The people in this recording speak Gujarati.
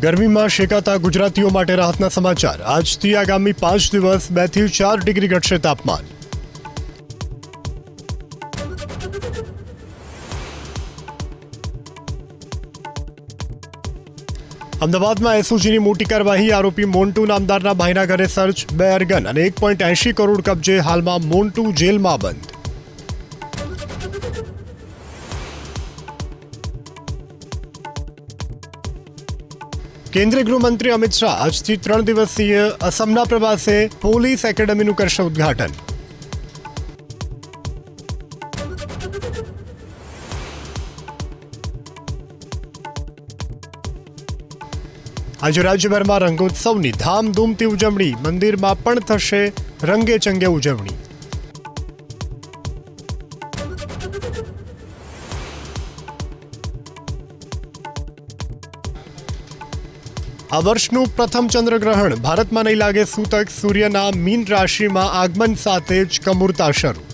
ગરમીમાં શેકાતા ગુજરાતીઓ માટે રાહતના સમાચાર। આજથી આગામી 5 દિવસ 2 થી 4 ડિગ્રી ઘટશે તાપમાન। અમદાવાદમાં એસઓજીની મોટી કાર્યવાહી। આરોપી મોન્ટુ નામદારના ભાઈના ઘરે સર્ચ, 2 અરગન અને 1.80 કરોડ કબજે। હાલમાં મોન્ટુ જેલમાં બંધ। કેન્દ્રીય ગૃહમંત્રી અમિત શાહ આજથી 3 દિવસીય અસમના પ્રવાસે પોલીસ એકેડમીનું કરશે ઉદ્ઘાટન। આજે રાજ્યભરમાં રંગોત્સવની ધામધૂમથી ઉજવણી। મંદિરમાં પણ થશે રંગે ચંગે ઉજવણી। આ વર્ષનું પ્રથમ ચંદ્રગ્રહણ। ભારતમાં નહીં લાગે સૂતક। સૂર્યના મીન રાશિમાં આગમન સાથે જ કમુરતા શરૂ।